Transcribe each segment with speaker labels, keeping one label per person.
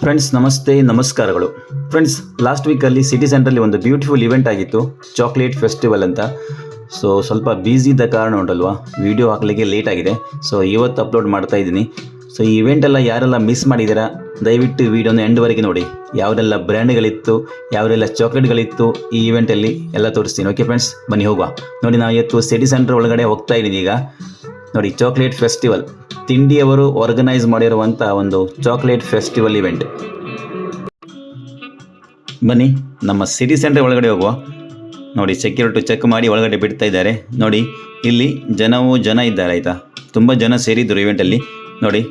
Speaker 1: Friends ನಮಸ್ತೆ, ನಮಸ್ಕಾರಗಳು. Friends, last ವೀಕಲ್ಲಿ ಸಿಟಿ ಸೆಂಟ್ರಲ್ಲಿ ಒಂದು ಬ್ಯೂಟಿಫುಲ್ ಇವೆಂಟ್ ಆಗಿತ್ತು, ಚಾಕ್ಲೇಟ್ ಫೆಸ್ಟಿವಲ್ ಅಂತ. ಸೊ ಸ್ವಲ್ಪ ಬ್ಯುಸಿ ಇದ್ದ ಕಾರಣ ಉಂಟಲ್ವಾ, ವಿಡಿಯೋ ಹಾಕಲಿಕ್ಕೆ ಲೇಟ್ ಆಗಿದೆ. ಸೊ ಇವತ್ತು ಅಪ್ಲೋಡ್ ಮಾಡ್ತಾ ಇದ್ದೀನಿ. ಸೊ ಈ ಇವೆಂಟೆಲ್ಲ ಯಾರೆಲ್ಲ ಮಿಸ್ ಮಾಡಿದ್ದೀರಾ ದಯವಿಟ್ಟು ವಿಡಿಯೋನ ಎಂಡ್ವರೆಗೆ ನೋಡಿ. ಯಾವುದೆಲ್ಲ ಬ್ರ್ಯಾಂಡ್ಗಳಿತ್ತು, ಯಾವುದೆಲ್ಲ ಚಾಕ್ಲೇಟ್ಗಳಿತ್ತು ಈ ಇವೆಂಟಲ್ಲಿ ಎಲ್ಲ ತೋರಿಸ್ತೀನಿ. ಓಕೆ ಫ್ರೆಂಡ್ಸ್, ಬನ್ನಿ ಹೋಗುವ. ನೋಡಿ, ನಾವು ಇವತ್ತು ಸಿಟಿ ಸೆಂಟರ್ ಒಳಗಡೆ ಹೋಗ್ತಾ ಇದ್ದೀನಿ. ಈಗ ನೋಡಿ, ಚಾಕ್ಲೇಟ್ ಫೆಸ್ಟಿವಲ್, ತಿಂಡಿಯವರು ಆರ್ಗನೈಸ್ ಮಾಡಿರುವಂಥ ಒಂದು ಚಾಕ್ಲೇಟ್ ಫೆಸ್ಟಿವಲ್ ಇವೆಂಟ್. ಬನ್ನಿ ನಮ್ಮ ಸಿಟಿ ಸೆಂಟರ್ ಒಳಗಡೆ ಹೋಗುವ. ನೋಡಿ, ಸೆಕ್ಯೂರಿಟಿ ಚೆಕ್ ಮಾಡಿ ಒಳಗಡೆ ಬಿಡ್ತಾ ಇದ್ದಾರೆ. ನೋಡಿ, ಇಲ್ಲಿ ಜನ ಇದ್ದಾರೆ ಆಯಿತಾ, ತುಂಬ ಜನ ಸೇರಿದ್ದರು ಇವೆಂಟಲ್ಲಿ. ನೋಡಿ,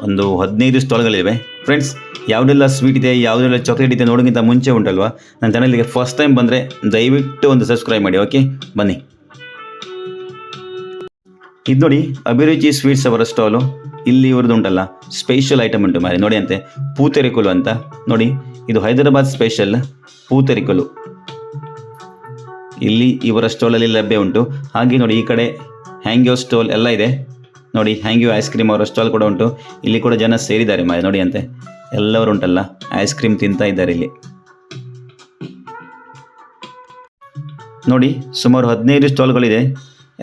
Speaker 1: ಒಂದು 15 ಸ್ಟಾಲ್ಗಳಿವೆ. ಫ್ರೆಂಡ್ಸ್, ಯಾವುದೆಲ್ಲ ಸ್ವೀಟ್ ಇದೆ, ಯಾವುದೆಲ್ಲ ಚಾಕ್ಲೇಟ್ ಇದೆ ನೋಡೋಕ್ಕಿಂತ ಮುಂಚೆ ಉಂಟಲ್ವಾ, ನನ್ನ ಚಾನಲ್ಗೆ ಫಸ್ಟ್ ಟೈಮ್ ಬಂದರೆ ದಯವಿಟ್ಟು ಒಂದು ಸಬ್ಸ್ಕ್ರೈಬ್ ಮಾಡಿ. ಓಕೆ, ಬನ್ನಿ. ಇದು ನೋಡಿ, ಅಭಿರುಚಿ ಸ್ವೀಟ್ಸ್ ಅವರ ಸ್ಟಾಲು. ಇಲ್ಲಿ ಇವ್ರದ್ದು ಉಂಟಲ್ಲ ಸ್ಪೆಷಲ್ ಐಟಮ್ ಉಂಟು ಮಾರಿ. ನೋಡಿ ಅಂತೆ, ಪೂತೆರಿಕಲು ಅಂತ. ನೋಡಿ, ಇದು ಹೈದರಾಬಾದ್ ಸ್ಪೆಷಲ್ ಪೂತೆರಿಕಲು ಇಲ್ಲಿ ಇವರ ಸ್ಟಾಲಲ್ಲಿ ಲಭ್ಯ ಉಂಟು. ಹಾಗೆ ನೋಡಿ, ಈ ಕಡೆ ಹ್ಯಾಂಗ್ಯೋ ಸ್ಟಾಲ್ ಎಲ್ಲ ಇದೆ. ನೋಡಿ, ಹ್ಯಾಂಗ್ಯೋ ಐಸ್ ಕ್ರೀಮ್ ಅವರ ಸ್ಟಾಲ್ ಕೂಡ ಉಂಟು. ಇಲ್ಲಿ ಕೂಡ ಜನ ಸೇರಿದ್ದಾರೆ ಮಾರಿ. ನೋಡಿ ಅಂತೆ, ಎಲ್ಲವರು ಉಂಟಲ್ಲ ಐಸ್ ಕ್ರೀಮ್ ತಿಂತಾ ಇದ್ದಾರೆ ಇಲ್ಲಿ. ನೋಡಿ, ಸುಮಾರು 15 ಸ್ಟಾಲ್ಗಳಿದೆ,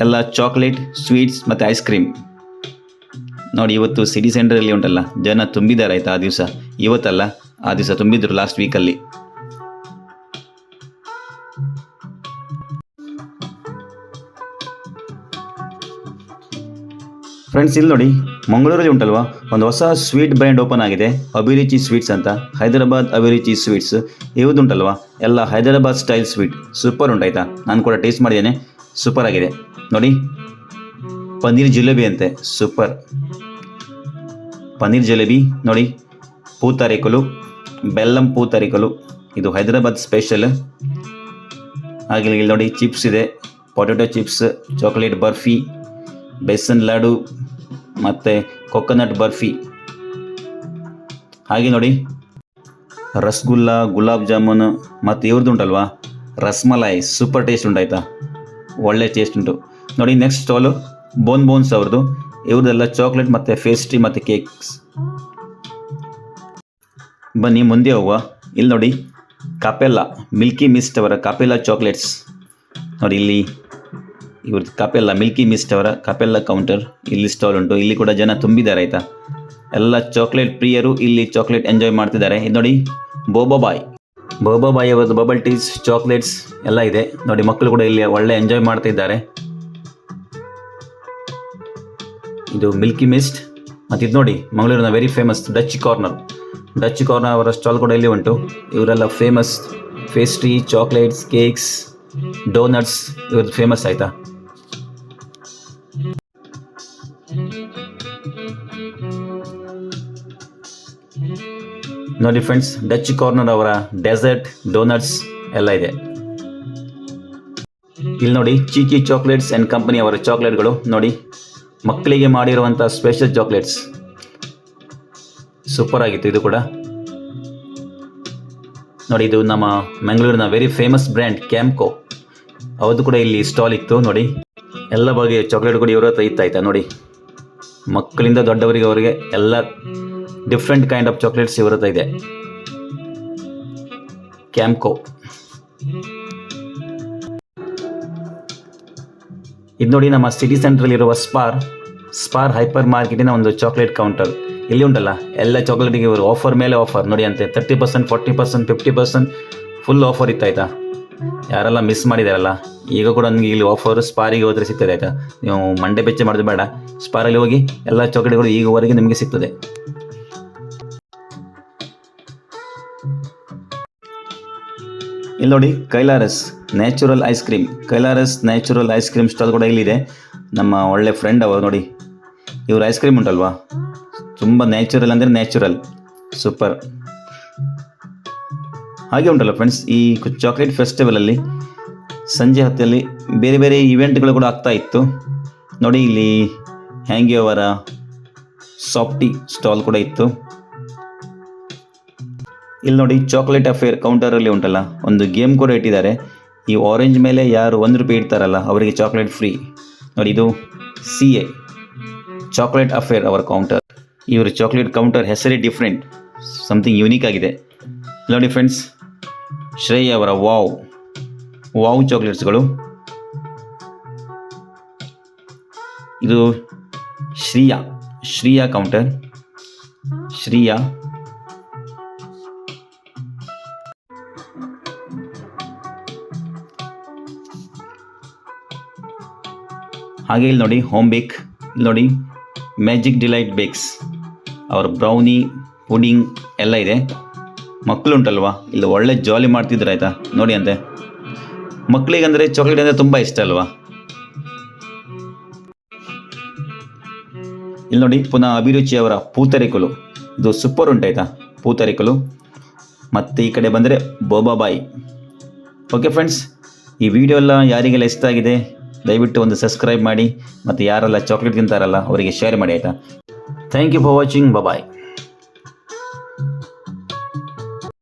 Speaker 1: ಎಲ್ಲ ಚಾಕ್ಲೇಟ್, ಸ್ವೀಟ್ಸ್ ಮತ್ತು ಐಸ್ ಕ್ರೀಮ್. ನೋಡಿ, ಇವತ್ತು ಸಿಟಿ ಸೆಂಟರಲ್ಲಿ ಉಂಟಲ್ಲ ಜನ ತುಂಬಿದ್ದಾರೆ ಆಯಿತಾ. ಆ ದಿವಸ ಇವತ್ತಲ್ಲ, ಆ ದಿವಸ ತುಂಬಿದ್ರು ಲಾಸ್ಟ್ ವೀಕಲ್ಲಿ. ಫ್ರೆಂಡ್ಸ್, ಇಲ್ಲಿ ನೋಡಿ, ಮಂಗಳೂರಲ್ಲಿ ಉಂಟಲ್ವಾ ಒಂದು ಹೊಸ ಸ್ವೀಟ್ ಬ್ರ್ಯಾಂಡ್ ಓಪನ್ ಆಗಿದೆ, ಅಭಿರುಚಿ ಸ್ವೀಟ್ಸ್ ಅಂತ. ಹೈದರಾಬಾದ್ ಅಭಿರುಚಿ ಸ್ವೀಟ್ಸ್ ಇವುದುಂಟಲ್ವಾ ಎಲ್ಲ ಹೈದರಾಬಾದ್ ಸ್ಟೈಲ್ ಸ್ವೀಟ್. ಸೂಪರ್ ಉಂಟಾಯ್ತಾ, ನಾನು ಕೂಡ ಟೇಸ್ಟ್ ಮಾಡಿದ್ದೇನೆ, ಸೂಪರ್ ಆಗಿದೆ. ನೋಡಿ, ಪನ್ನೀರ್ ಜಿಲೇಬಿ ಅಂತೆ, ಸೂಪರ್ ಪನ್ನೀರ್ ಜಿಲೇಬಿ. ನೋಡಿ, ಪೂತರಿಕಲು, ಬೆಲ್ಲಂ ಪೂತರಿಕಲು, ಇದು ಹೈದರಾಬಾದ್ ಸ್ಪೆಷಲ್. ಹಾಗೆ ಇಲ್ಲಿ ನೋಡಿ, ಚಿಪ್ಸ್ ಇದೆ, potato chips, chocolate barfi, besan laddu ಮತ್ತು ಕೊಕೊನಟ್ ಬರ್ಫಿ. ಹಾಗೆ ನೋಡಿ, ರಸಗುಲ್ಲ, ಗುಲಾಬ್ ಜಾಮೂನು ಮತ್ತು ಇವ್ರದ್ದು ಉಂಟಲ್ವಾ ರಸ್ಮಲಾಯ್, ಸೂಪರ್ ಟೇಸ್ಟ್ ಉಂಟಾಯ್ತಾ, ಒಳ್ಳೆ ಟೇಸ್ಟ್ ಉಂಟು. ನೋಡಿ, ನೆಕ್ಸ್ಟ್ ಸ್ಟಾಲು ಬೋನ್ಸ್ ಅವ್ರದ್ದು. ಇವ್ರದ್ದೆಲ್ಲ ಚಾಕ್ಲೇಟ್ ಮತ್ತು ಪೇಸ್ಟ್ರಿ ಮತ್ತು ಕೇಕ್ಸ್. ಬನ್ನಿ ಮುಂದೆ ಹೋಗುವ. ಇಲ್ಲಿ ನೋಡಿ, ಕಾಪೆಲ್ಲಾ ಮಿಲ್ಕಿ ಮಿಸ್ಟ್ ಅವರ ಕಾಪೆಲ್ಲಾ ಚಾಕ್ಲೇಟ್ಸ್. ನೋಡಿ, ಇಲ್ಲಿ ಇವ್ರದ್ದು ಕಾಪೆಲ್ಲಾ ಮಿಲ್ಕಿ ಮಿಸ್ಟ್ ಅವರ ಕಾಪೆಲ್ಲಾ ಕೌಂಟರ್ ಇಲ್ಲಿ ಸ್ಟಾಲ್ ಉಂಟು. ಇಲ್ಲಿ ಕೂಡ ಜನ ತುಂಬಿದ್ದಾರೆ ಆಯಿತಾ, ಎಲ್ಲ ಚಾಕ್ಲೇಟ್ ಪ್ರಿಯರು ಇಲ್ಲಿ ಚಾಕ್ಲೇಟ್ ಎಂಜಾಯ್ ಮಾಡ್ತಿದ್ದಾರೆ. ಇದು ನೋಡಿ, ಬೋಬಾಬಾಯ್ ಅವರದ್ದು ಬಬಲ್ ಟೀಸ್, ಚಾಕ್ಲೇಟ್ಸ್ ಎಲ್ಲ ಇದೆ. ನೋಡಿ, ಮಕ್ಕಳು ಕೂಡ ಇಲ್ಲಿ ಒಳ್ಳೆ ಎಂಜಾಯ್ ಮಾಡ್ತಿದ್ದಾರೆ. ಇದು ಮಿಲ್ಕಿ ಮಿಸ್ಟ್. ಮತ್ತು ಇದು ನೋಡಿ, ಮಂಗಳೂರಿನ ವೆರಿ ಫೇಮಸ್ ಡಚ್ ಕಾರ್ನರ್ ಅವರ ಸ್ಟಾಲ್ ಕೂಡ ಇಲ್ಲಿ ಉಂಟು. ಇವರೆಲ್ಲ famous pastry, chocolates, cakes, doughnuts ಇವ್ರದ್ದು ಫೇಮಸ್ ಆಯಿತಾ. ನೋಡಿ ಫ್ರೆಂಡ್ಸ್, ಡಚ್ ಕಾರ್ನರ್ ಅವರ ಡೆಸರ್ಟ್, ಡೋನಟ್ಸ್ ಎಲ್ಲ ಇದೆ. ಇಲ್ಲಿ ನೋಡಿ, ಚೀಕಿ ಚಾಕ್ಲೇಟ್ಸ್ ಆ್ಯಂಡ್ ಕಂಪನಿ ಅವರ ಚಾಕ್ಲೇಟ್ಗಳು. ನೋಡಿ, ಮಕ್ಕಳಿಗೆ ಮಾಡಿರುವಂಥ ಸ್ಪೆಷಲ್ ಚಾಕ್ಲೇಟ್ಸ್, ಸೂಪರ್ ಆಗಿತ್ತು ಇದು ಕೂಡ. ನೋಡಿ, ಇದು ನಮ್ಮ ಮಂಗಳೂರಿನ ವೆರಿ ಫೇಮಸ್ ಬ್ರ್ಯಾಂಡ್ ಕ್ಯಾಂಪ್ಕೋ, ಅವ್ರದ್ದು ಕೂಡ ಇಲ್ಲಿ ಸ್ಟಾಲ್ ಇತ್ತು. ನೋಡಿ, ಎಲ್ಲ ಬಗೆಯ ಚಾಕ್ಲೇಟ್ ಕೂಡ ಇವ್ರ ಹತ್ರ ಇತ್ತಾಯ್ತಾ. ನೋಡಿ, ಮಕ್ಕಳಿಂದ ದೊಡ್ಡವರಿಗೆ ಅವರಿಗೆ ಎಲ್ಲ ಡಿಫ್ರೆಂಟ್ ಕೈಂಡ್ ಆಫ್ ಚಾಕ್ಲೇಟ್ಸ್ ಇವ್ರ ಹತ್ರ ಇದೆ, ಕ್ಯಾಂಪ್ಕೋ. ಇದು ನೋಡಿ, ನಮ್ಮ ಸಿಟಿ ಸೆಂಟ್ರಲ್ಲಿರುವ ಸ್ಪಾರ್ ಹೈಪರ್ ಮಾರ್ಕೆಟಿನ ಒಂದು ಚಾಕ್ಲೇಟ್ ಕೌಂಟರ್. ಇಲ್ಲಿ ಉಂಟಲ್ಲ ಎಲ್ಲ ಚಾಕ್ಲೇಟಿಗೆ ಇವರು ಆಫರ್ ಮೇಲೆ ಆಫರ್. ನೋಡಿ ಅಂತೆ, 30%, 40%, 50% ಫುಲ್ ಆಫರ್ ಇತ್ತಾಯ್ತಾ. ಯಾರೆಲ್ಲ ಮಿಸ್ ಮಾಡಿದಾರಲ್ಲ, ಈಗ ಕೂಡ ನನಗೆ ಇಲ್ಲಿ ಆಫರ್ ಸ್ಪಾರಿಗೆ ಹೋದರೆ ಸಿಗ್ತದೆ ಆಯಿತಾ. ನೀವು ಮಂಡೆ ಬೆಚ್ಚ ಮಾಡೋದು ಬೇಡ, ಸ್ಪಾರಲ್ಲಿ ಹೋಗಿ ಎಲ್ಲ ಚಾಕ್ಲೇಟ್ಗಳು ಈಗವರೆಗೆ ನಿಮಗೆ ಸಿಗ್ತದೆ. ಇಲ್ಲಿ ನೋಡಿ, ಕೈಲಾರಸ್ ನ್ಯಾಚುರಲ್ ಐಸ್ ಕ್ರೀಮ್ ಸ್ಟಾಲ್ ಕೂಡ ಇಲ್ಲಿದೆ. ನಮ್ಮ ಒಳ್ಳೆ ಫ್ರೆಂಡ್ ಅವರು. ನೋಡಿ, ಇವ್ರ ಐಸ್ ಕ್ರೀಮ್ ಉಂಟಲ್ವಾ ತುಂಬ ನ್ಯಾಚುರಲ್ ಅಂದರೆ ನ್ಯಾಚುರಲ್, ಸೂಪರ್. ಹಾಗೆ ಉಂಟಲ್ಲ ಫ್ರೆಂಡ್ಸ್, ಈ ಚಾಕ್ಲೇಟ್ ಫೆಸ್ಟಿವಲಲ್ಲಿ ಸಂಜೆ ಹೊತ್ತಲ್ಲಿ ಬೇರೆ ಬೇರೆ ಇವೆಂಟ್ಗಳು ಕೂಡ ಆಗ್ತಾ ಇತ್ತು ನೋಡಿ. ಇಲ್ಲಿ ಹ್ಯಾಂಗಿ ಅವರ ಸಾಫ್ಟಿ ಸ್ಟಾಲ್ ಕೂಡ ಇತ್ತು. ಇಲ್ಲಿ ನೋಡಿ ಚಾಕ್ಲೇಟ್ ಅಫೇರ್ ಕೌಂಟರಲ್ಲಿ ಉಂಟಲ್ಲ ಒಂದು ಗೇಮ್ ಕೂಡ ಇಟ್ಟಿದ್ದಾರೆ. ಈ ಆರೆಂಜ್ ಮೇಲೆ ಯಾರು ₹1 ಇಡ್ತಾರಲ್ಲ ಅವರಿಗೆ ಚಾಕ್ಲೇಟ್ ಫ್ರೀ. ನೋಡಿ ಇದು CA ಚಾಕ್ಲೇಟ್ ಅಫೇರ್ ಅವರ ಕೌಂಟರ್. ಇವರು ಚಾಕ್ಲೇಟ್ ಕೌಂಟರ್ ಹೆಸರೇ ಡಿಫ್ರೆಂಟ್, ಸಮಥಿಂಗ್ ಯೂನಿಕ್ ಆಗಿದೆ. ನೋಡಿ ಫ್ರೆಂಡ್ಸ್, ಶ್ರೇಯ ಅವರ ವಾವ್ ಚಾಕ್ಲೇಟ್ಸ್ಗಳು. ಇದು ಶ್ರೀಯಾ ಕೌಂಟರ್. ಶ್ರೀಯಾ ಹಾಗೆ ಇಲ್ಲಿ ನೋಡಿ ಹೋಮ್ ಬೇಕ್. ಇಲ್ಲಿ ನೋಡಿ ಮ್ಯಾಜಿಕ್ ಡಿಲೈಟ್ ಬೇಕ್ಸ್, ಅವ್ರ ಬ್ರೌನಿ ಪುಡಿಂಗ್ ಎಲ್ಲ ಇದೆ. ಮಕ್ಕಳು ಉಂಟಲ್ವಾ ಇಲ್ಲಿ ಒಳ್ಳೆ ಜಾಲಿ ಮಾಡ್ತಿದ್ರು ಆಯಿತಾ. ನೋಡಿ ಅಂತೆ ಮಕ್ಕಳಿಗಂದರೆ ಚಾಕ್ಲೇಟ್ ಅಂದರೆ ತುಂಬ ಇಷ್ಟ ಅಲ್ವಾ. ಇಲ್ಲಿ ನೋಡಿ ಪುನಃ ಅಭಿರುಚಿ ಅವರ ಪೂತರಿಕಲು. ಇದು ಸೂಪರ್ ಉಂಟಾಯ್ತಾ ಪೂತರಿಕಲು. ಮತ್ತು ಈ ಕಡೆ ಬಂದರೆ ಬೋಬಾಬಾಯಿ. ಓಕೆ ಫ್ರೆಂಡ್ಸ್, ಈ ವಿಡಿಯೋ ಎಲ್ಲ ಯಾರಿಗೆಲ್ಲ ಇಷ್ಟ ಆಗಿದೆ ದಯವಿಟ್ಟು ಒಂದು ಸಬ್ಸ್ಕ್ರೈಬ್ ಮಾಡಿ, ಮತ್ತು ಯಾರೆಲ್ಲ ಚಾಕ್ಲೇಟ್ ತಿಂತಾರಲ್ಲ ಅವರಿಗೆ ಶೇರ್ ಮಾಡಿ ಆಯಿತಾ. Thank you for watching. Bye.